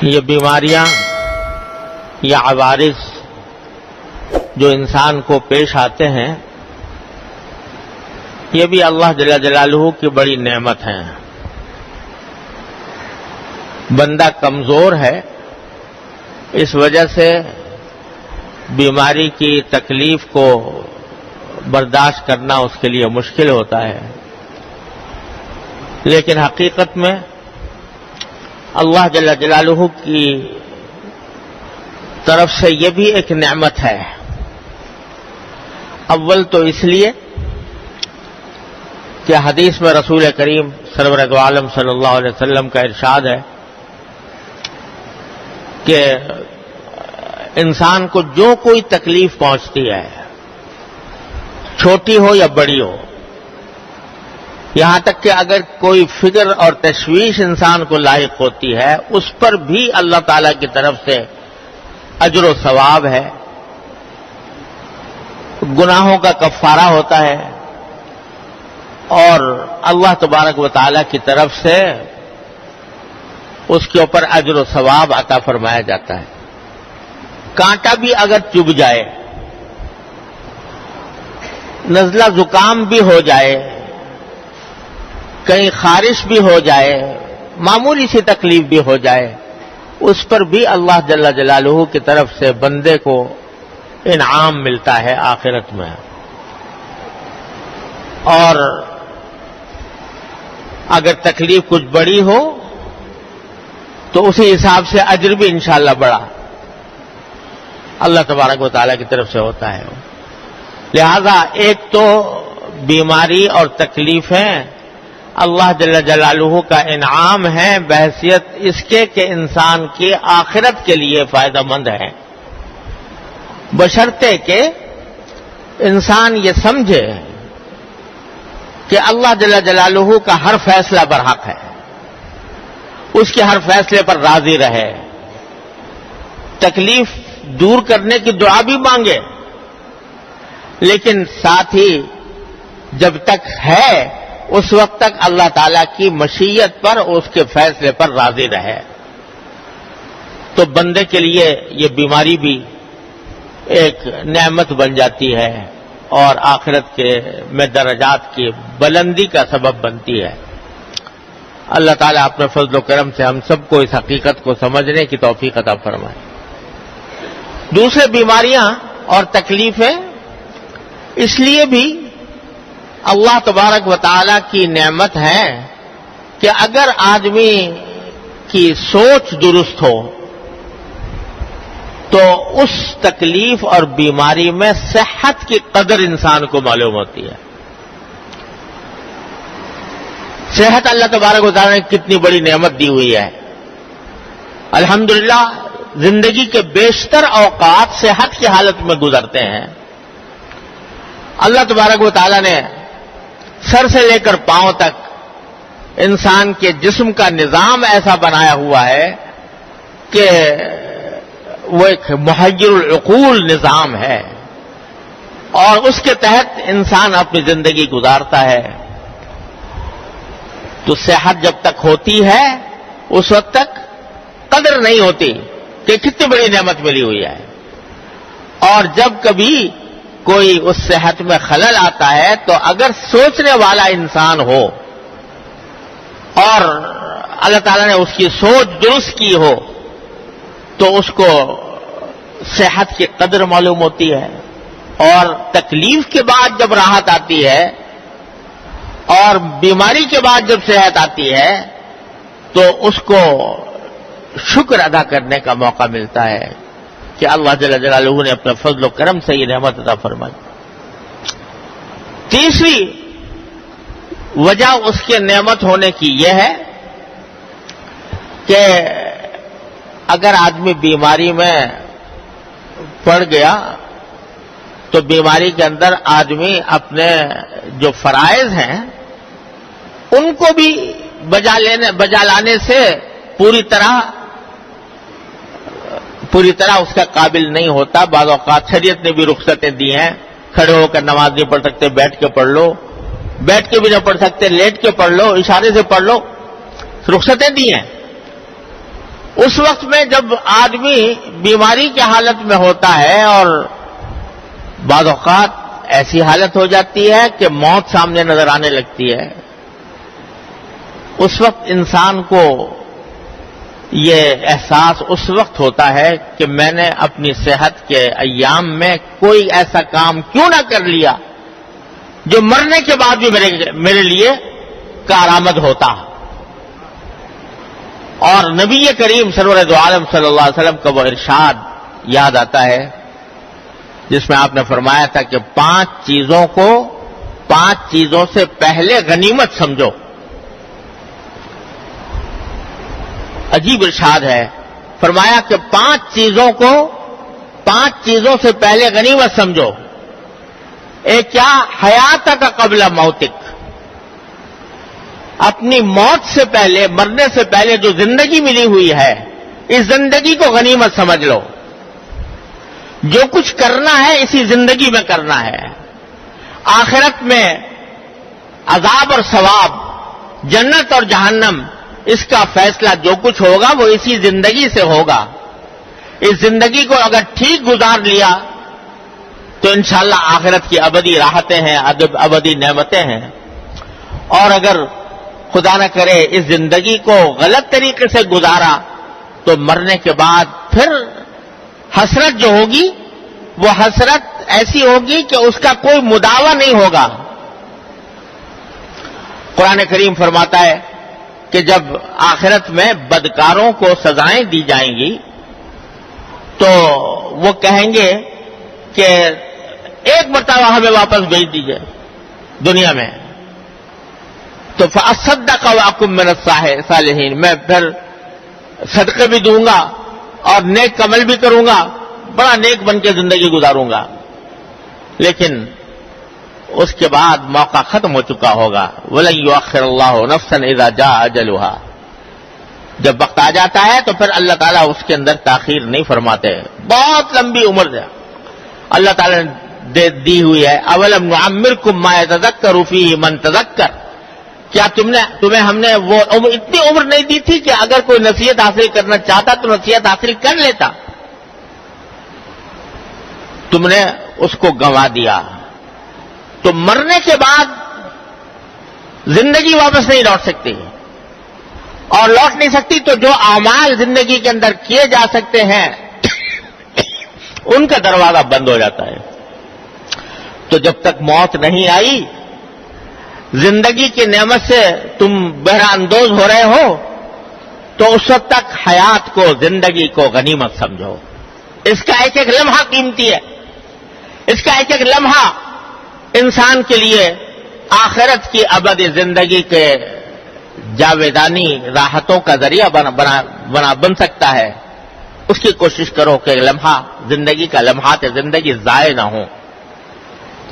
یہ بیماریاں یا عوارض جو انسان کو پیش آتے ہیں، یہ بھی اللہ جل جلالہ کی بڑی نعمت ہیں۔ بندہ کمزور ہے، اس وجہ سے بیماری کی تکلیف کو برداشت کرنا اس کے لیے مشکل ہوتا ہے، لیکن حقیقت میں اللہ جل جلالہ کی طرف سے یہ بھی ایک نعمت ہے۔ اول تو اس لیے کہ حدیث میں رسول کریم سرور دو عالم صلی اللہ علیہ وسلم کا ارشاد ہے کہ انسان کو جو کوئی تکلیف پہنچتی ہے، چھوٹی ہو یا بڑی ہو، یہاں تک کہ اگر کوئی فکر اور تشویش انسان کو لاحق ہوتی ہے، اس پر بھی اللہ تعالی کی طرف سے اجر و ثواب ہے، گناہوں کا کفارہ ہوتا ہے، اور اللہ تبارک و تعالی کی طرف سے اس کے اوپر اجر و ثواب عطا فرمایا جاتا ہے۔ کانٹا بھی اگر چبھ جائے، نزلہ زکام بھی ہو جائے، کہیں خارش بھی ہو جائے، معمولی سی تکلیف بھی ہو جائے، اس پر بھی اللہ جل جلالہ کی طرف سے بندے کو انعام ملتا ہے آخرت میں۔ اور اگر تکلیف کچھ بڑی ہو تو اسی حساب سے اجر بھی انشاءاللہ بڑا اللہ تبارک و تعالیٰ کی طرف سے ہوتا ہے۔ لہذا ایک تو بیماری اور تکلیفیں اللہ جل جلالہ کا انعام ہے بحیثیت اس کے کہ انسان کی آخرت کے لیے فائدہ مند ہے، بشرطے کہ انسان یہ سمجھے کہ اللہ جل جلالہ کا ہر فیصلہ برحق ہے، اس کے ہر فیصلے پر راضی رہے، تکلیف دور کرنے کی دعا بھی مانگے، لیکن ساتھ ہی جب تک ہے اس وقت تک اللہ تعالی کی مشیت پر، اس کے فیصلے پر راضی رہے۔ تو بندے کے لیے یہ بیماری بھی ایک نعمت بن جاتی ہے اور آخرت کے میں درجات کی بلندی کا سبب بنتی ہے۔ اللہ تعالیٰ اپنے فضل و کرم سے ہم سب کو اس حقیقت کو سمجھنے کی توفیق عطا فرمائے۔ دوسرے بیماریاں اور تکلیفیں اس لیے بھی اللہ تبارک و تعالیٰ کی نعمت ہے کہ اگر آدمی کی سوچ درست ہو تو اس تکلیف اور بیماری میں صحت کی قدر انسان کو معلوم ہوتی ہے۔ صحت اللہ تبارک و تعالیٰ نے کتنی بڑی نعمت دی ہوئی ہے۔ الحمدللہ زندگی کے بیشتر اوقات صحت کی حالت میں گزرتے ہیں۔ اللہ تبارک و تعالیٰ نے سر سے لے کر پاؤں تک انسان کے جسم کا نظام ایسا بنایا ہوا ہے کہ وہ ایک محیر العقول نظام ہے، اور اس کے تحت انسان اپنی زندگی گزارتا ہے۔ تو صحت جب تک ہوتی ہے اس وقت تک قدر نہیں ہوتی کہ کتنی بڑی نعمت ملی ہوئی ہے، اور جب کبھی کوئی اس صحت میں خلل آتا ہے تو اگر سوچنے والا انسان ہو اور اللہ تعالیٰ نے اس کی سوچ درست کی ہو تو اس کو صحت کی قدر معلوم ہوتی ہے، اور تکلیف کے بعد جب راحت آتی ہے اور بیماری کے بعد جب صحت آتی ہے تو اس کو شکر ادا کرنے کا موقع ملتا ہے کہ اللہ جل جلالہ نے اپنے فضل و کرم سے یہ نعمت عطا فرمائی۔ تیسری وجہ اس کے نعمت ہونے کی یہ ہے کہ اگر آدمی بیماری میں پڑ گیا تو بیماری کے اندر آدمی اپنے جو فرائض ہیں ان کو بھی بجا لانے سے پوری طرح اس کا قابل نہیں ہوتا۔ بعض اوقات شریعت نے بھی رخصتیں دی ہیں، کھڑے ہو کر نماز نہیں پڑھ سکتے، بیٹھ کے پڑھ لو، بیٹھ کے بھی نہ پڑھ سکتے لیٹ کے پڑھ لو، اشارے سے پڑھ لو، رخصتیں دی ہیں۔ اس وقت میں جب آدمی بیماری کی حالت میں ہوتا ہے اور بعض اوقات ایسی حالت ہو جاتی ہے کہ موت سامنے نظر آنے لگتی ہے، اس وقت انسان کو یہ احساس اس وقت ہوتا ہے کہ میں نے اپنی صحت کے ایام میں کوئی ایسا کام کیوں نہ کر لیا جو مرنے کے بعد بھی میرے لیے کارآمد ہوتا۔ اور نبی کریم سرور دو عالم صلی اللہ علیہ وسلم کا وہ ارشاد یاد آتا ہے جس میں آپ نے فرمایا تھا کہ 5 چیزوں سے پہلے غنیمت سمجھو۔ عجیب ارشاد ہے، فرمایا کہ 5 چیزوں سے پہلے غنیمت سمجھو۔ ایک کیا؟ حیات کا قبل موتک، اپنی موت سے پہلے، مرنے سے پہلے جو زندگی ملی ہوئی ہے اس زندگی کو غنیمت سمجھ لو۔ جو کچھ کرنا ہے اسی زندگی میں کرنا ہے، آخرت میں عذاب اور ثواب، جنت اور جہنم، اس کا فیصلہ جو کچھ ہوگا وہ اسی زندگی سے ہوگا۔ اس زندگی کو اگر ٹھیک گزار لیا تو انشاءاللہ آخرت کی ابدی راحتیں ہیں، ابدی نعمتیں ہیں، اور اگر خدا نہ کرے اس زندگی کو غلط طریقے سے گزارا تو مرنے کے بعد پھر حسرت جو ہوگی وہ حسرت ایسی ہوگی کہ اس کا کوئی مداوع نہیں ہوگا۔ قرآن کریم فرماتا ہے کہ جب آخرت میں بدکاروں کو سزائیں دی جائیں گی تو وہ کہیں گے کہ ایک مرتبہ ہمیں واپس بھیج دیجئے دنیا میں، تو فَأَصَّدَّقَ وَأَكُن مِّنَ الصَّالِحِينَ، میں پھر صدقے بھی دوں گا اور نیک عمل بھی کروں گا، بڑا نیک بن کے زندگی گزاروں گا۔ لیکن اس کے بعد موقع ختم ہو چکا ہوگا۔ وَلَن يُؤَخِّرَ اللَّهُ نَفْسًا إِذَا جَاءَ أَجَلُهَا، جب وقت آ جاتا ہے تو پھر اللہ تعالیٰ اس کے اندر تاخیر نہیں فرماتے۔ بہت لمبی عمر ہے اللہ تعالیٰ نے دی ہوئی ہے۔ اولم نعمرکم ما يتذکر فیہ من تذکر، کیا تمہیں ہم نے وہ اتنی عمر نہیں دی تھی کہ اگر کوئی نصیحت حاصل کرنا چاہتا تو نصیحت حاصل کر لیتا؟ تم نے اس کو گنوا دیا۔ تو مرنے کے بعد زندگی واپس نہیں لوٹ سکتی، اور لوٹ نہیں سکتی تو جو اعمال زندگی کے اندر کیے جا سکتے ہیں ان کا دروازہ بند ہو جاتا ہے۔ تو جب تک موت نہیں آئی، زندگی کی نعمت سے تم بہرہ اندوز ہو رہے ہو، تو اس وقت تک حیات کو، زندگی کو غنیمت سمجھو۔ اس کا ایک ایک لمحہ قیمتی ہے، اس کا ایک ایک لمحہ انسان کے لیے آخرت کی ابدی زندگی کے جاویدانی راحتوں کا ذریعہ بن سکتا ہے۔ اس کی کوشش کرو کہ لمحہ، زندگی کا لمحات زندگی ضائع نہ ہو۔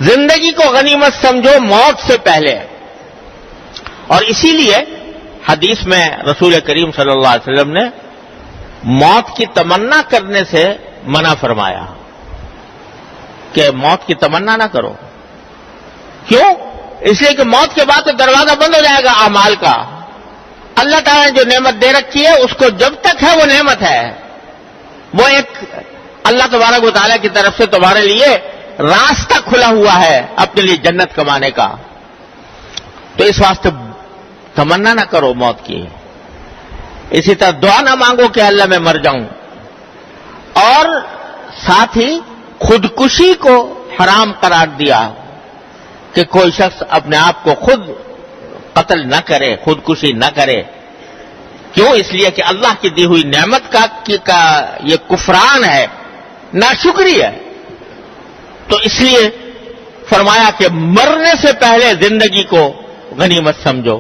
زندگی کو غنیمت سمجھو موت سے پہلے۔ اور اسی لیے حدیث میں رسول کریم صلی اللہ علیہ وسلم نے موت کی تمنا کرنے سے منع فرمایا کہ موت کی تمنا نہ کرو۔ کیوں؟ اس لیے کہ موت کے بعد تو دروازہ بند ہو جائے گا اعمال کا۔ اللہ تعالیٰ نے جو نعمت دے رکھی ہے اس کو جب تک ہے وہ نعمت ہے، وہ ایک اللہ تبارک و تعالیٰ کی طرف سے تمہارے لیے راستہ کھلا ہوا ہے اپنے لیے جنت کمانے کا۔ تو اس واسطے تمنا نہ کرو موت کی۔ اسی طرح دعا نہ مانگو کہ اللہ میں مر جاؤں، اور ساتھ ہی خودکشی کو حرام قرار دیا کہ کوئی شخص اپنے آپ کو خود قتل نہ کرے، خودکشی نہ کرے۔ کیوں؟ اس لیے کہ اللہ کی دی ہوئی نعمت کا یہ کفران ہے، ناشکری ہے۔ تو اس لیے فرمایا کہ مرنے سے پہلے زندگی کو غنیمت سمجھو،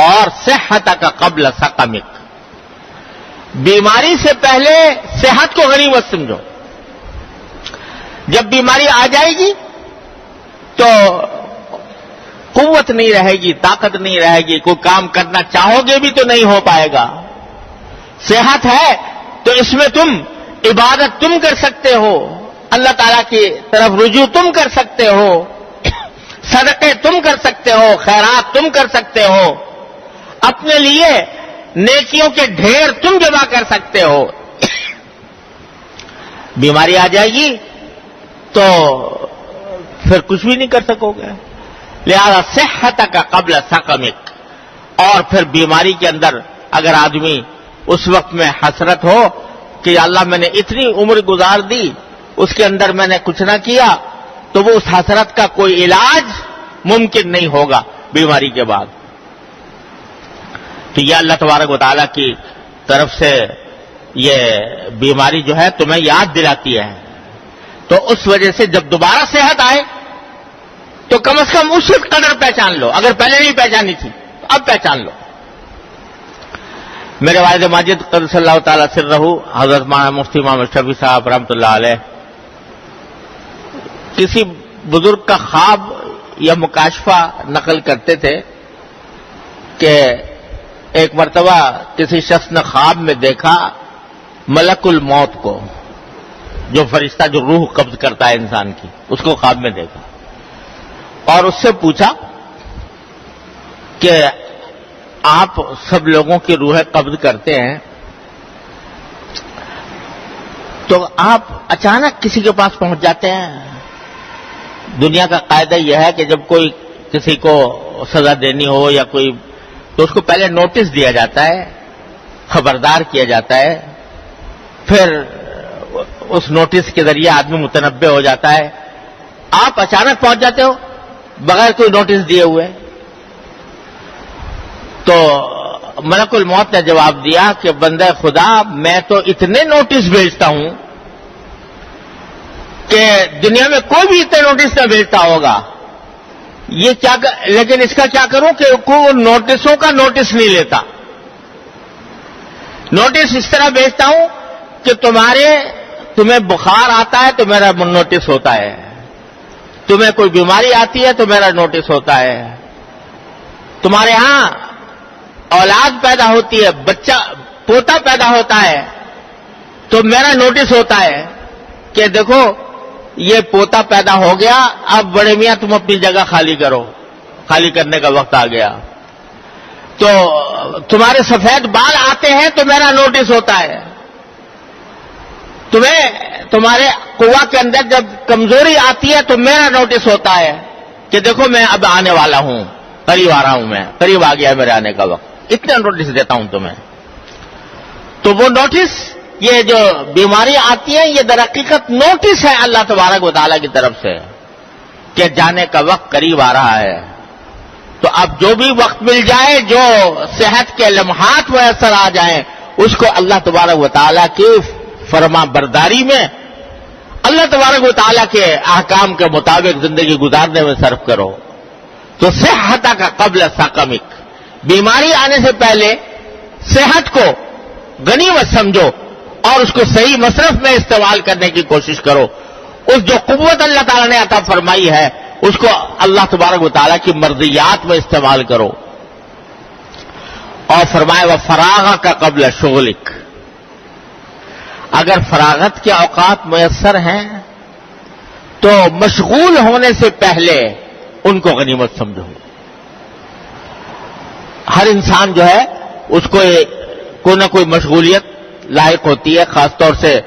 اور صحت کا قبل سقمک، بیماری سے پہلے صحت کو غنیمت سمجھو۔ جب بیماری آ جائے گی تو قوت نہیں رہے گی، طاقت نہیں رہے گی، کوئی کام کرنا چاہو گے بھی تو نہیں ہو پائے گا۔ صحت ہے تو اس میں تم عبادت تم کر سکتے ہو، اللہ تعالیٰ کی طرف رجوع تم کر سکتے ہو، صدقے تم کر سکتے ہو، خیرات تم کر سکتے ہو، اپنے لیے نیکیوں کے ڈھیر تم جمع کر سکتے ہو، بیماری آ جائے گی تو پھر کچھ بھی نہیں کر سکو گے. لہذا صحتک قبل سقمک. اور پھر بیماری کے اندر اگر آدمی اس وقت میں حسرت ہو کہ اللہ میں نے اتنی عمر گزار دی، اس کے اندر میں نے کچھ نہ کیا، تو وہ اس حسرت کا کوئی علاج ممکن نہیں ہوگا بیماری کے بعد. تو یہ اللہ تبارک و تعالیٰ کی طرف سے یہ بیماری جو ہے تمہیں یاد دلاتی ہے. تو اس وجہ سے جب دوبارہ صحت آئے تو کم از کم اس قدر پہچان لو. اگر پہلے نہیں پہچانی تھی تو اب پہچان لو. میرے والد ماجد قدس اللہ تعالیٰ سرہ حضرت مولانا مفتی محمد شفیع صاحب رحمۃ اللہ علیہ کسی بزرگ کا خواب یا مکاشفہ نقل کرتے تھے کہ ایک مرتبہ کسی شخص نے خواب میں دیکھا ملک الموت کو، جو فرشتہ جو روح قبض کرتا ہے انسان کی، اس کو خواب میں دیکھا اور اس سے پوچھا کہ آپ سب لوگوں کی روحیں قبض کرتے ہیں تو آپ اچانک کسی کے پاس پہنچ جاتے ہیں. دنیا کا قاعدہ یہ ہے کہ جب کوئی کسی کو سزا دینی ہو یا کوئی، تو اس کو پہلے نوٹس دیا جاتا ہے، خبردار کیا جاتا ہے، پھر اس نوٹس کے ذریعے آدمی متنبع ہو جاتا ہے. آپ اچانک پہنچ جاتے ہو بغیر کوئی نوٹس دیے ہوئے. تو ملک الموت نے جواب دیا کہ بندہ خدا، میں تو اتنے نوٹس بھیجتا ہوں کہ دنیا میں کوئی بھی اتنے نوٹس نہ بھیجتا ہوگا. یہ کیا لیکن اس کا کیا کروں کہ کوئی نوٹسوں کا نوٹس نہیں لیتا. نوٹس اس طرح بھیجتا ہوں کہ تمہیں بخار آتا ہے تو میرا نوٹس ہوتا ہے، تمہیں کوئی بیماری آتی ہے تو میرا نوٹس ہوتا ہے، تمہارے ہاں اولاد پیدا ہوتی ہے، بچہ پوتا پیدا ہوتا ہے تو میرا نوٹس ہوتا ہے کہ دیکھو یہ پوتا پیدا ہو گیا، اب بڑے میاں تم اپنی جگہ خالی کرو، خالی کرنے کا وقت آ گیا. تو تمہارے سفید بال آتے ہیں تو میرا نوٹس ہوتا ہے، تمہارے قوا کے اندر جب کمزوری آتی ہے تو میرا نوٹس ہوتا ہے کہ دیکھو میں اب آنے والا ہوں، قریب آ رہا ہوں، میں قریب آ گیا ہے میرے آنے کا وقت، اتنا نوٹس دیتا ہوں تمہیں. تو وہ نوٹس، یہ جو بیماری آتی ہے یہ در حقیقت نوٹس ہے اللہ تبارک و تعالیٰ کی طرف سے کہ جانے کا وقت قریب آ رہا ہے. تو اب جو بھی وقت مل جائے، جو صحت کے لمحات میسر آ جائیں، اس کو اللہ تبارک و تعالیٰ کی فرما برداری میں، اللہ تبارک و تعالیٰ کے احکام کے مطابق زندگی گزارنے میں صرف کرو. تو صحت کا قبل سقمک، بیماری آنے سے پہلے صحت کو غنیمت سمجھو اور اس کو صحیح مصرف میں استعمال کرنے کی کوشش کرو. اس جو قوت اللہ تعالیٰ نے عطا فرمائی ہے اس کو اللہ تبارک و تعالیٰ کی مرضیات میں استعمال کرو. اور فرمائے وہ فراغ کا قبل شغلک، اگر فراغت کے اوقات میسر ہیں تو مشغول ہونے سے پہلے ان کو غنیمت سمجھو. ہر انسان جو ہے اس کو کوئی نہ کوئی مشغولیت لاحق ہوتی ہے، خاص طور سے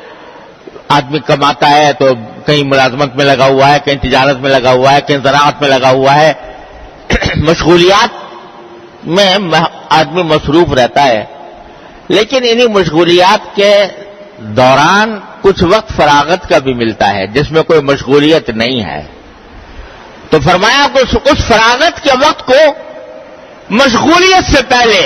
آدمی کماتا ہے تو کہیں ملازمت میں لگا ہوا ہے، کہیں تجارت میں لگا ہوا ہے، کہیں زراعت میں لگا ہوا ہے. مشغولیات میں آدمی مصروف رہتا ہے، لیکن انہی مشغولیات کے دوران کچھ وقت فراغت کا بھی ملتا ہے جس میں کوئی مشغولیت نہیں ہے. تو فرمایا کہ اس فراغت کے وقت کو مشغولیت سے پہلے،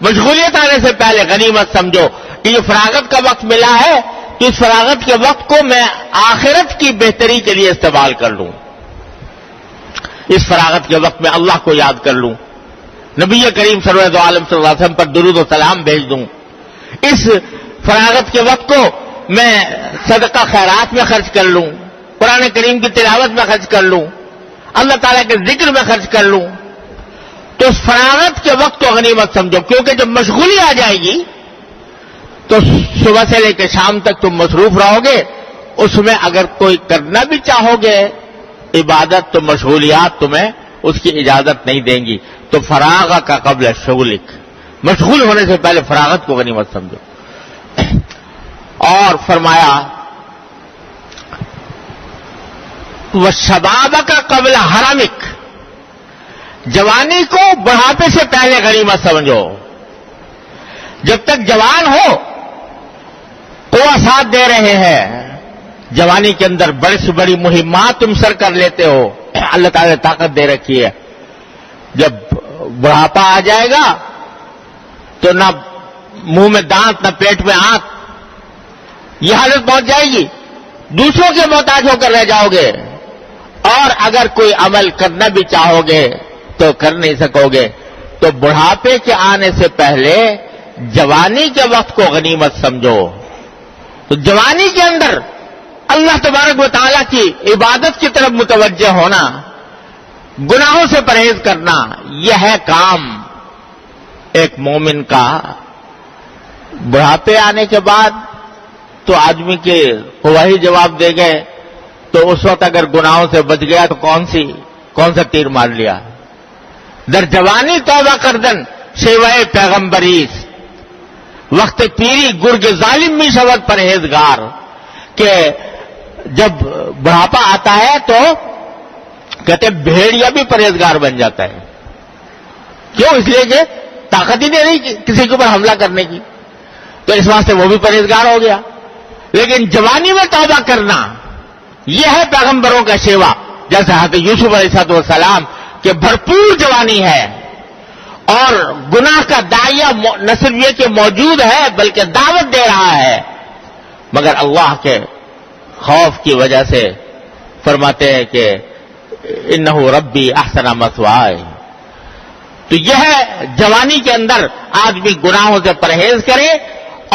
مشغولیت آنے سے پہلے غنیمت سمجھو کہ یہ فراغت کا وقت ملا ہے تو اس فراغت کے وقت کو میں آخرت کی بہتری کے لیے استعمال کر لوں. اس فراغت کے وقت میں اللہ کو یاد کر لوں، نبی کریم سرورت عالم صلی اللہ علیہ وسلم پر درود و سلام بھیج دوں. اس فراغت کے وقت کو میں صدقہ خیرات میں خرچ کر لوں، قرآن کریم کی تلاوت میں خرچ کر لوں، اللہ تعالیٰ کے ذکر میں خرچ کر لوں. تو اس فراغت کے وقت کو غنیمت سمجھو، کیونکہ جب مشغولی آ جائے گی تو صبح سے لے کے شام تک تم مصروف رہو گے. اس میں اگر کوئی کرنا بھی چاہو گے عبادت تو مشغولیات تمہیں اس کی اجازت نہیں دیں گی. تو فراغ کا قبل شغلک، مشغول ہونے سے پہلے فراغت کو غنیمت سمجھو. اور فرمایا وَشَبَابَكَ قَبْلَ حَرَمِكَ، جوانی کو بڑھاپے سے پہلے غنیمت سمجھو. جب تک جوان ہو قوت ساتھ دے رہے ہیں، جوانی کے اندر بڑی سے بڑی مہمات تم سر کر لیتے ہو، اللہ تعالی نے طاقت دے رکھی ہے. جب بڑھاپا آ جائے گا تو نہ منہ میں دانت نہ پیٹ میں آنت، یہ حالت پہنچ جائے گی، دوسروں کے محتاج ہو کر رہ جاؤ گے. اور اگر کوئی عمل کرنا بھی چاہو گے تو کر نہیں سکو گے. تو بڑھاپے کے آنے سے پہلے جوانی کے وقت کو غنیمت سمجھو. تو جوانی کے اندر اللہ تبارک و تعالیٰ کی عبادت کی طرف متوجہ ہونا، گناہوں سے پرہیز کرنا، یہ ہے کام ایک مومن کا. بڑھاپے آنے کے بعد تو آدمی کے وہی جواب دے گئے، تو اس وقت اگر گناہوں سے بچ گیا تو کون سا تیر مار لیا. در جوانی توبہ کردن شیوائے پیغمبریس، وقت پیری گرگ ظالم می شود پرہیزگار. کہ جب بڑھاپا آتا ہے تو کہتے بھیڑیا بھی پرہیزگار بن جاتا ہے. کیوں؟ اس لیے کہ طاقت ہی نہیں رہی کسی کے اوپر حملہ کرنے کی، تو اس واسطے وہ بھی پرہیزگار ہو گیا. لیکن جوانی میں توبہ کرنا یہ ہے پیغمبروں کا شیوا. جیسے حضرت یوسف علیہ السلام کہ بھرپور جوانی ہے، اور گناہ کا داعیہ نہ صرف یہ کہ موجود ہے بلکہ دعوت دے رہا ہے، مگر اللہ کے خوف کی وجہ سے فرماتے ہیں کہ انہ ربی احسن مثوائے. تو یہ ہے جوانی کے اندر آدمی گناہوں سے پرہیز کرے،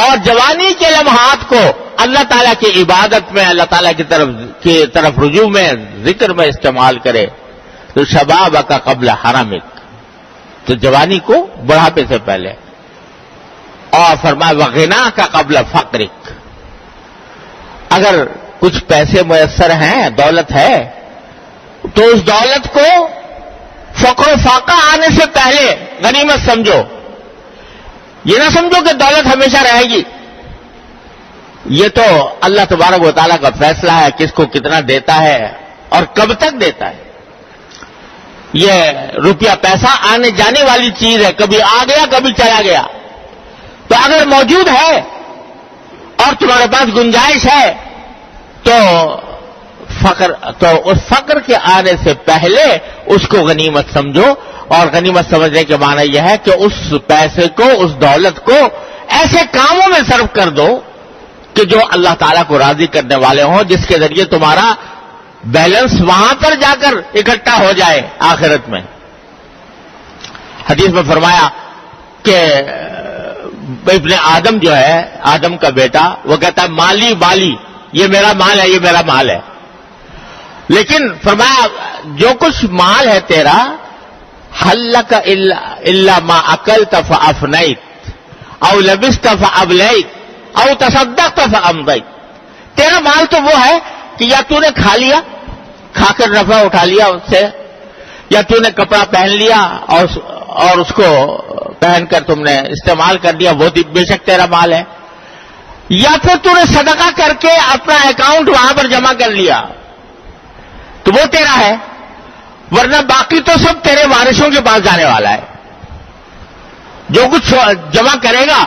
اور جوانی کے لمحات کو اللہ تعالیٰ کی عبادت میں، اللہ تعالیٰ کی طرف رجوع میں، ذکر میں استعمال کرے. تو شبابک قبل حرمک، تو جوانی کو بڑھاپے سے پہلے. اور فرمایا وغناک قبل فقرک، اگر کچھ پیسے میسر ہیں، دولت ہے، تو اس دولت کو فقر و فاقہ آنے سے پہلے غنیمت سمجھو. یہ نہ سمجھو کہ دولت ہمیشہ رہے گی. یہ تو اللہ تبارک و تعالیٰ کا فیصلہ ہے کس کو کتنا دیتا ہے اور کب تک دیتا ہے. یہ روپیہ پیسہ آنے جانے والی چیز ہے، کبھی آ گیا کبھی چلا گیا. تو اگر موجود ہے اور تمہارے پاس گنجائش ہے تو اس فقر کے آنے سے پہلے اس کو غنیمت سمجھو. اور غنیمت سمجھنے کے معنی یہ ہے کہ اس پیسے کو، اس دولت کو ایسے کاموں میں صرف کر دو کہ جو اللہ تعالیٰ کو راضی کرنے والے ہوں، جس کے ذریعے تمہارا بیلنس وہاں پر جا کر اکٹھا ہو جائے آخرت میں. حدیث میں فرمایا کہ ابن آدم جو ہے، آدم کا بیٹا، وہ کہتا ہے مالی بالی، یہ میرا مال ہے، یہ میرا مال ہے. لیکن فرمایا جو کچھ مال ہے تیرا، حلک الا ما اکلت فافنیت او لبست فابلیت او تصدقت فامضیت. تیرا مال تو وہ ہے کہ یا تو نے کھا لیا، کھا کر نفع اٹھا لیا اس سے، یا تو نے کپڑا پہن لیا اور اس کو پہن کر تم نے استعمال کر لیا، وہ بے شک تیرا مال ہے، یا پھر تو نے صدقہ کر کے اپنا اکاؤنٹ وہاں پر جمع کر لیا تو وہ تیرا ہے. ورنہ باقی تو سب تیرے وارثوں کے پاس جانے والا ہے. جو کچھ جمع کرے گا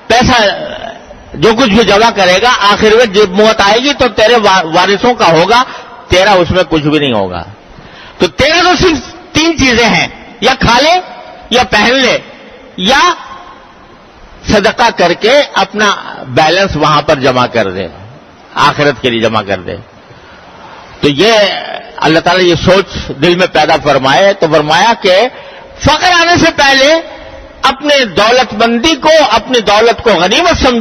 پیسہ، جو کچھ بھی جمع کرے گا، آخر میں جب موت آئے گی تو تیرے وارثوں کا ہوگا، تیرا اس میں کچھ بھی نہیں ہوگا. تو تیرا تو صرف 3 چیزیں ہیں، یا کھا لے، یا پہن لے، یا صدقہ کر کے اپنا بیلنس وہاں پر جمع کر دے، آخرت کے لیے جمع کر دے. تو یہ اللہ تعالیٰ یہ سوچ دل میں پیدا فرمائے تو فرمایا کہ فقر آنے سے پہلے اپنے دولت مندی کو، اپنی دولت کو غنیمت سمجھو.